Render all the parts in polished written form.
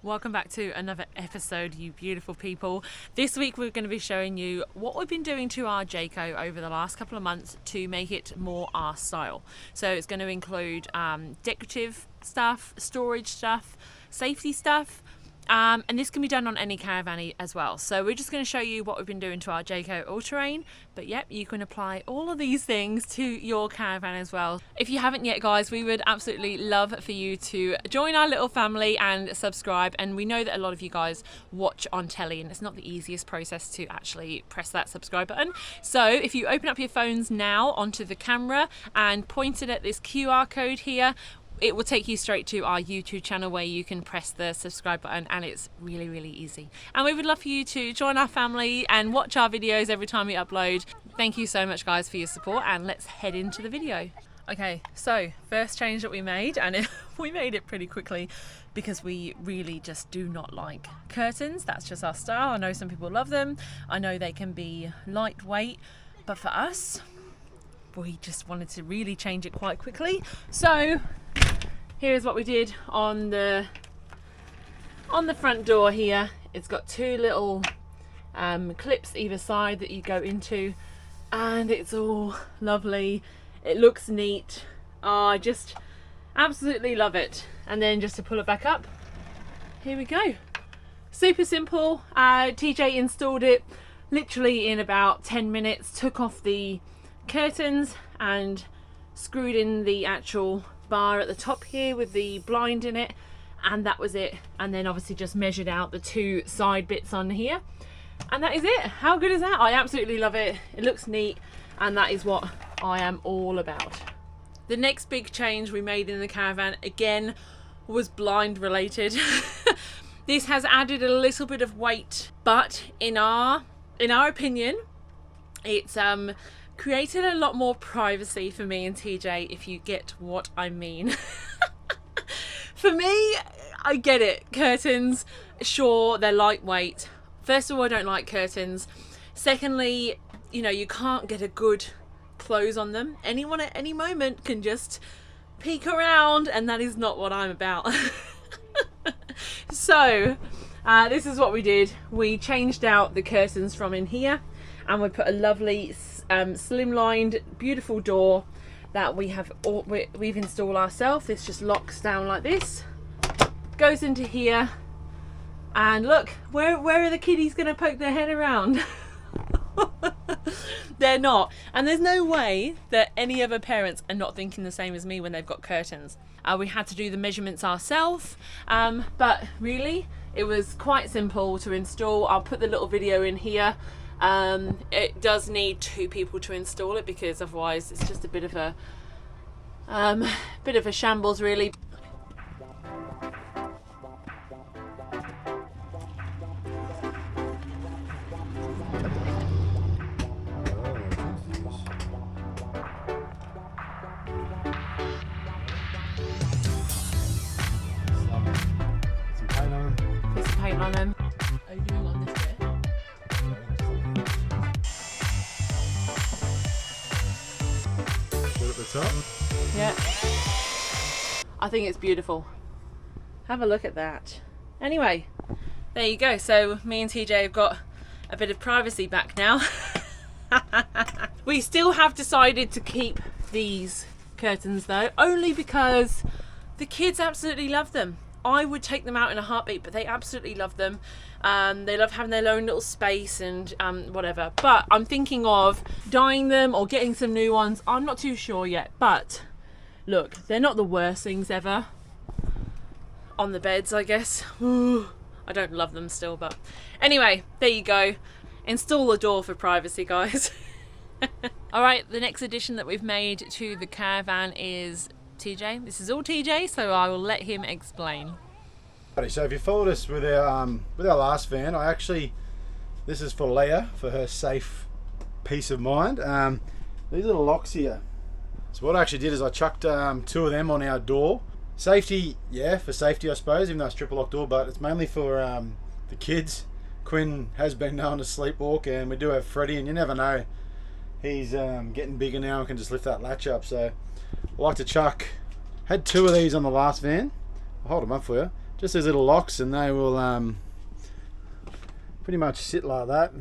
Welcome back to another episode, you beautiful people. This week we're going to be showing you what we've been doing to our jayco over the last couple of months to make it more our style. So it's going to include decorative stuff, storage stuff, safety stuff, and this can be done on any caravan as well. So we're just going to show you what we've been doing to our jayco all-terrain, but yep, you can apply all of these things to your caravan as well. If you haven't yet, guys, we would absolutely love for you to join our little family and subscribe. And we know that a lot of you guys watch on telly and it's not the easiest process to actually press that subscribe button. So if you open up your phones now onto the camera and point it at this QR code here, it will take you straight to our YouTube channel where you can press the subscribe button, and it's really, really easy. And we would love for you to join our family and watch our videos every time we upload. Thank you so much, guys, for your support, and let's head into the video. Okay, so first change that we made, and we made it pretty quickly because we really just do not like curtains. That's just our style. I know some people love them. I know they can be lightweight, but for us, we just wanted to really change it quite quickly. So here's what we did on the front door here. It's got two little clips either side that you go into, and it's all lovely. It looks neat. Oh, I just absolutely love it. And then just to pull it back up, here we go. Super simple. TJ installed it literally in about 10 minutes, took off the curtains and screwed in the actual bar at the top here with the blind in it, and that was it. And then obviously just measured out the two side bits on here, and that is it. How good is that? I absolutely love it. It looks neat, and that is what I am all about. The next big change we made in the caravan again was blind related. This has added a little bit of weight, but in our opinion, it's created a lot more privacy for me and TJ, if you get what I mean. For me, I get it. Curtains, sure, they're lightweight. First of all, I don't like curtains. Secondly, you know, you can't get a good close on them. Anyone at any moment can just peek around, and that is not what I'm about. So, this is what we did. We changed out the curtains from in here, and we put a lovely slimlined, beautiful door that we've installed ourselves. This just locks down like this, goes into here, and look, where are the kiddies going to poke their head around? They're not, and there's no way that any other parents are not thinking the same as me when they've got curtains. We had to do the measurements ourselves, but really it was quite simple to install. I'll put the little video in here. It does need two people to install it, because otherwise it's just a bit of a shambles, really. Put some paint on them. Are you doing on this bit? At the top. Yeah, I think it's beautiful. Have a look at that. Anyway, there you go. So me and TJ have got a bit of privacy back now. We still have decided to keep these curtains though, only because the kids absolutely love them. I would take them out in a heartbeat, but they absolutely love them. They love having their own little space and whatever. But I'm thinking of dyeing them or getting some new ones. I'm not too sure yet. But look, they're not the worst things ever. On the beds, I guess. Ooh, I don't love them still, but anyway, there you go. Install the door for privacy, guys. All right, the next addition that we've made to the caravan is TJ. This is all TJ, so I will let him explain. So if you followed us with our last van, this is for Leah, for her safe peace of mind. These little locks here. So what I actually did is I chucked two of them on our door. Safety, yeah, for safety I suppose, even though it's triple lock door, but it's mainly for the kids. Quinn has been known to sleepwalk, and we do have Freddie, and you never know. He's getting bigger now and can just lift that latch up. So I like to chuck, had two of these on the last van. I'll hold them up for you. just these little locks, and they will pretty much sit like that.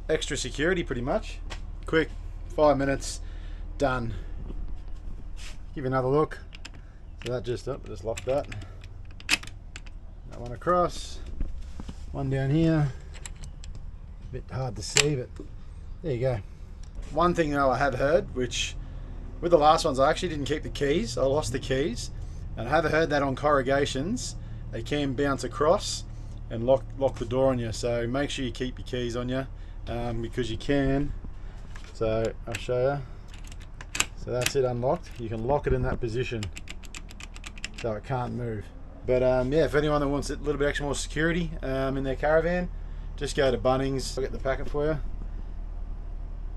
Extra security, pretty much. Quick, 5 minutes, done. Give you another look. So that just locked that. That one across, one down here. A bit hard to see, but there you go. One thing though I have heard, which with the last ones I actually didn't keep the keys. I lost the keys, and I have heard that on corrugations they can bounce across and lock the door on you. So make sure you keep your keys on you, because you can. So I'll show you. So that's it, unlocked. You can lock it in that position so it can't move. But yeah, if anyone that wants a little bit extra more security in their caravan, just go to Bunnings. I'll get the packet for you.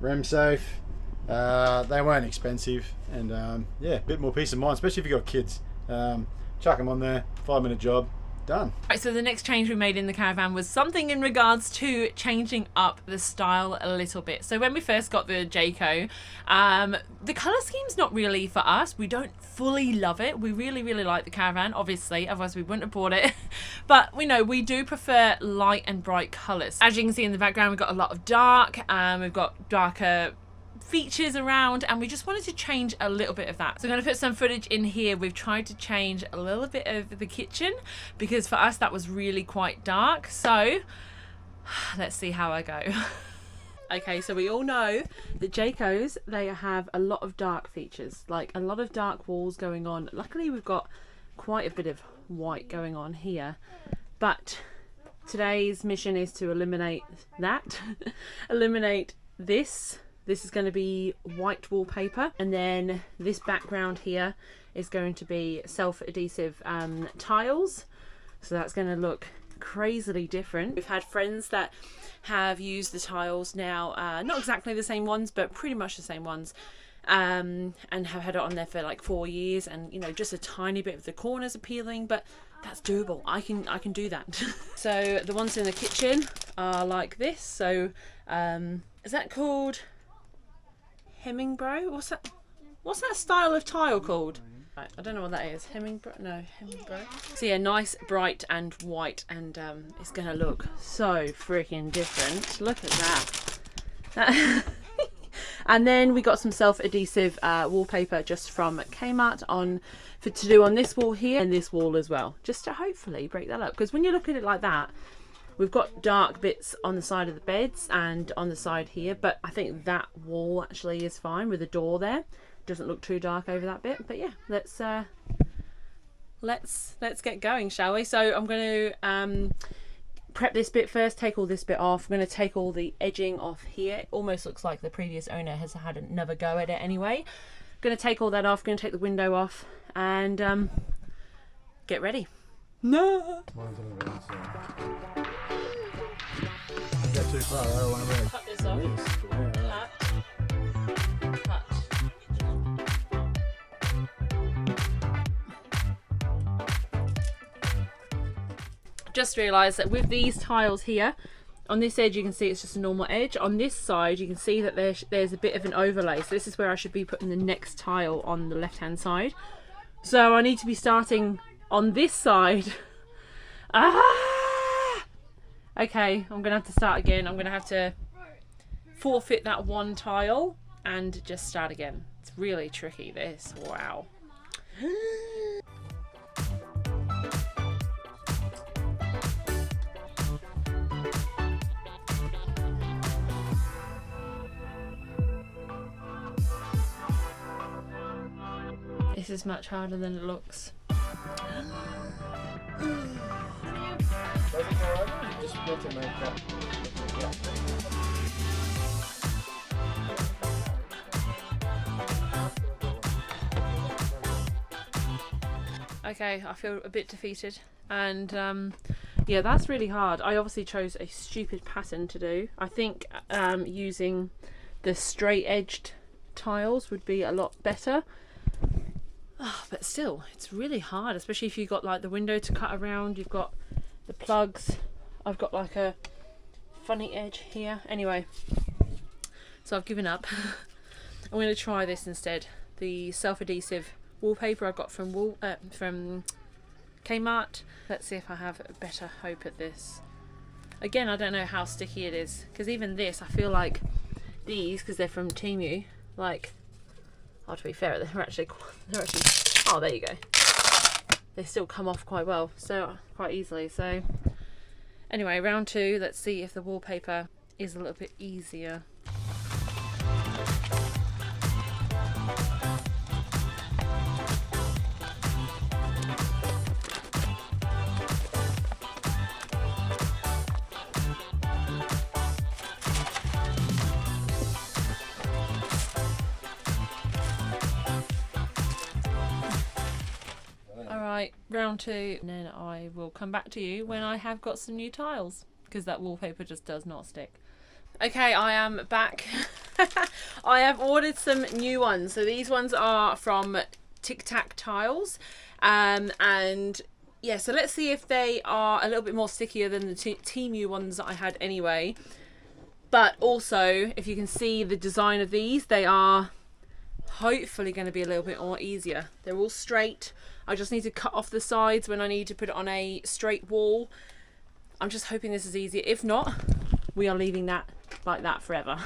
Rem safe. They weren't expensive, and yeah, a bit more peace of mind, especially if you've got kids. Chuck them on there, 5-minute job, done. Right, so the next change we made in the caravan was something in regards to changing up the style a little bit. So when we first got the Jayco, the colour scheme's not really for us. We don't fully love it. We really like the Caravan, obviously, otherwise we wouldn't have bought it. But we know we do prefer light and bright colours. As you can see in the background, we've got a lot of dark, we've got darker features around, and we just wanted to change a little bit of that. So I'm going to put some footage in here. We've tried to change a little bit of the kitchen because for us that was really quite dark. So let's see how I go. Okay, so we all know that Jaycos, they have a lot of dark features, like a lot of dark walls going on. Luckily we've got quite a bit of white going on here, but today's mission is to eliminate that. Eliminate this. This is going to be white wallpaper, and then this background here is going to be self-adhesive tiles. So that's going to look crazily different. We've had friends that have used the tiles now, not exactly the same ones, but pretty much the same ones, and have had it on there for like 4 years, and you know, just a tiny bit of the corners are peeling, but that's doable. I can do that. So the ones in the kitchen are like this. So is that called Hemmingbro? What's that style of tile called? Right, I don't know what that is. Hemmingbro? No, Hemmingbro. So yeah, nice, bright and white, and it's gonna look so freaking different. Look at that. And then we got some self-adhesive wallpaper just from Kmart to do on this wall here and this wall as well, just to hopefully break that up. Because when you look at it like that, we've got dark bits on the side of the beds and on the side here, but I think that wall actually is fine with the door there. Doesn't look too dark over that bit. But yeah, let's get going, shall we? So I'm going to prep this bit first, take all this bit off. I'm going to take all the edging off here. It almost looks like the previous owner has had another go at it anyway. Going to take all that off, going to take the window off, and get ready. No! Get too far, I don't want to Cut this off. Cut. Just realised that with these tiles here, on this edge you can see it's just a normal edge. On this side you can see that there's a bit of an overlay. So this is where I should be putting the next tile on the left hand side. So I need to be starting on this side. Okay, I'm gonna have to start again. I'm gonna have to forfeit that one tile and just start again. It's really tricky, this. Wow. This is much harder than it looks. Okay, I feel a bit defeated, and yeah, that's really hard. I obviously chose a stupid pattern to do. I think using the straight edged tiles would be a lot better. Oh, but still, it's really hard, especially if you've got like the window to cut around, you've got the plugs. I've got like a funny edge here. Anyway, so I've given up. I'm going to try this instead. The self-adhesive wallpaper I got from Kmart. Let's see if I have better hope at this. Again, I don't know how sticky it is, because even this, I feel like these, because they're from Temu, like, oh, to be fair, they're actually, oh, there you go. They still come off quite well, so quite easily. So anyway, round 2, let's see if the wallpaper is a little bit easier. Alright, round 2, and then I will come back to you when I have got some new tiles, because that wallpaper just does not stick. Okay, I am back. I have ordered some new ones. So these ones are from Tic Tac Tiles, and yeah, so let's see if they are a little bit more stickier than the Temu ones that I had anyway. But also, if you can see the design of these, they are hopefully going to be a little bit more easier. They're all straight. I just need to cut off the sides when I need to put it on a straight wall. I'm just hoping this is easier. If not, we are leaving that like that forever.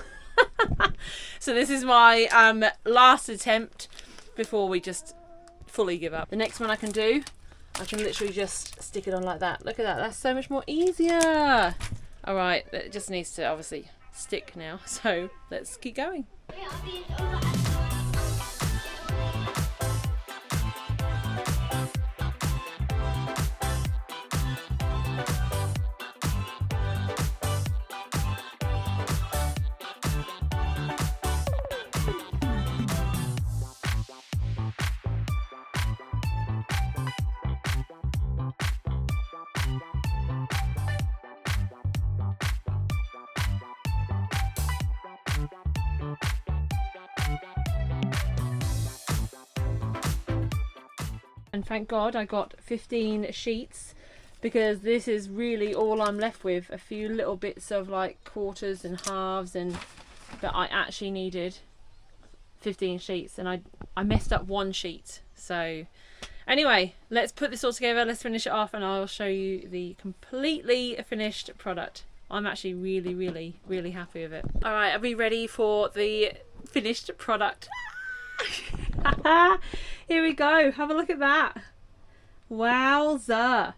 So this is my last attempt before we just fully give up. The next one I can do, I can literally just stick it on like that. Look at that, that's so much more easier. All right, it just needs to obviously stick now. So let's keep going. And thank God I got 15 sheets, because this is really all I'm left with. A few little bits of like quarters and halves, but I actually needed 15 sheets, and I messed up one sheet. So anyway, let's put this all together, let's finish it off, and I'll show you the completely finished product. I'm actually really happy with it. All right, are we ready for the finished product? Here we go, have a look at that. Wowza.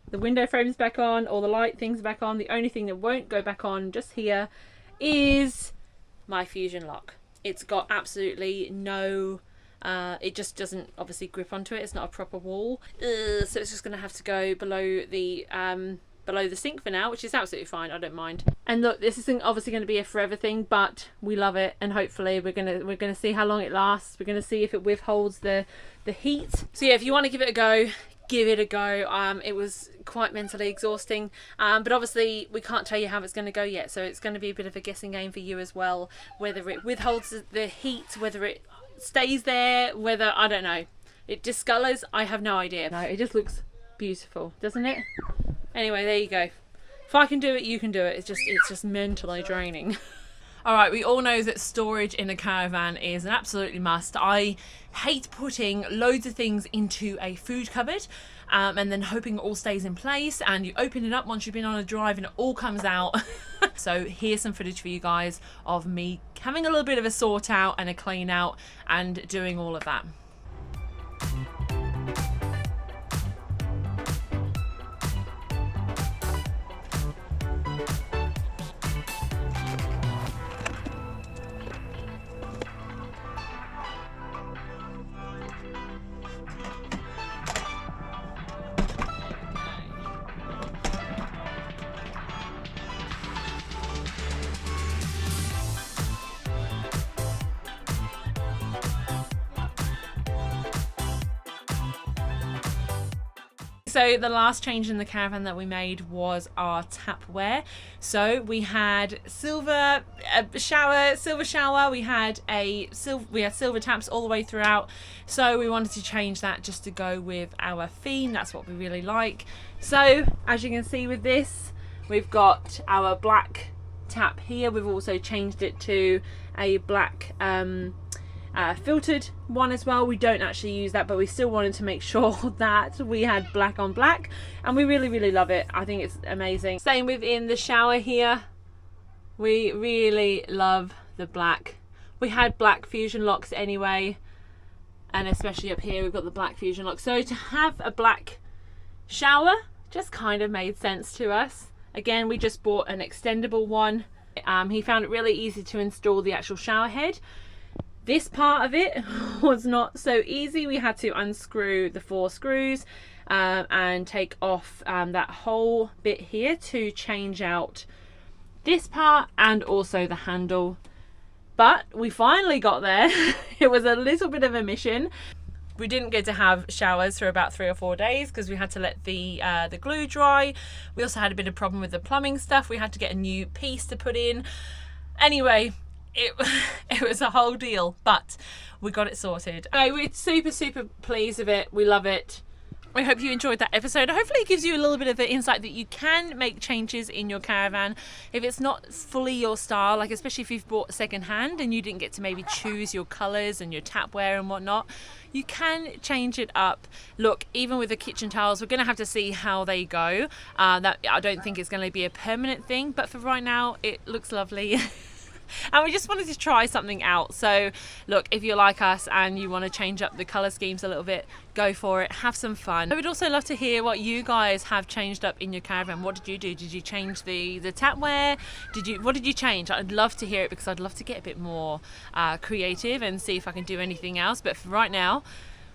The window frame's back on, all the light things back on. The only thing that won't go back on just here is my fusion lock. It's got absolutely no it just doesn't obviously grip onto it. It's not a proper wall, so it's just gonna have to go below the sink for now, which is absolutely fine. I don't mind. And look, this isn't obviously going to be a forever thing, but we love it, and hopefully we're gonna see how long it lasts. We're gonna see if it withholds the heat. So yeah, if you want to give it a go, give it a go. It was quite mentally exhausting, but obviously we can't tell you how it's going to go yet, so it's going to be a bit of a guessing game for you as well, whether it withholds the heat, whether it stays there, whether, I don't know, it discolors. I have no idea. No, it just looks beautiful, doesn't it? Anyway, there you go. If I can do it, you can do it. It's just mentally draining. All right, we all know that storage in a caravan is an absolutely must. I hate putting loads of things into a food cupboard and then hoping it all stays in place, and you open it up once you've been on a drive and it all comes out. So here's some footage for you guys of me having a little bit of a sort out and a clean out and doing all of that. So the last change in the caravan that we made was our tapware. So we had silver shower. We had silver taps all the way throughout. So we wanted to change that just to go with our theme. That's what we really like. So as you can see with this, we've got our black tap here. We've also changed it to a black filtered one as well. We don't actually use that, but we still wanted to make sure that we had black on black, and we really love it. I think it's amazing. Same within the shower here, we really love the black. We had black fusion locks anyway, and especially up here we've got the black fusion lock, so to have a black shower just kind of made sense to us. Again, we just bought an extendable one. He found it really easy to install the actual shower head. This part of it was not so easy. We had to unscrew the 4 screws and take off that whole bit here to change out this part and also the handle. But we finally got there. It was a little bit of a mission. We didn't get to have showers for about 3 or 4 days because we had to let the glue dry. We also had a bit of problem with the plumbing stuff. We had to get a new piece to put in. Anyway, it was a whole deal, but we got it sorted. Okay, we're super pleased with it. We love it. We hope you enjoyed that episode. Hopefully it gives you a little bit of an insight that you can make changes in your caravan if it's not fully your style, like especially if you've bought second hand and you didn't get to maybe choose your colours and your tapware and whatnot. You can change it up. Look, even with the kitchen tiles, we're going to have to see how they go. That I don't think it's going to be a permanent thing, but for right now it looks lovely. And we just wanted to try something out. So look, if you're like us and you want to change up the colour schemes a little bit, go for it, have some fun. I would also love to hear what you guys have changed up in your caravan. What did you do? Did you change the tapware? What did you change? I'd love to hear it because I'd love to get a bit more creative and see if I can do anything else. But for right now,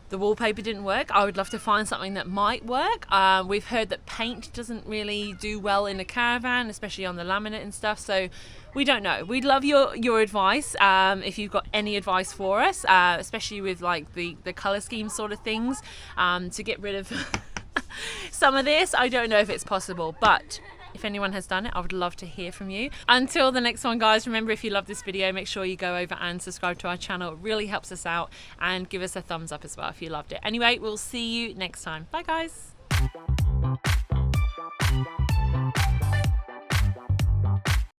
the wallpaper didn't work. I would love to find something that might work. We've heard that paint doesn't really do well in a caravan, especially on the laminate and stuff, so we don't know. We'd love your advice if you've got any advice for us, especially with like the colour scheme sort of things, to get rid of some of this. I don't know if it's possible, but if anyone has done it, I would love to hear from you. Until the next one, guys, remember, if you love this video, make sure you go over and subscribe to our channel. It really helps us out, and give us a thumbs up as well if you loved it. Anyway, we'll see you next time. Bye, guys.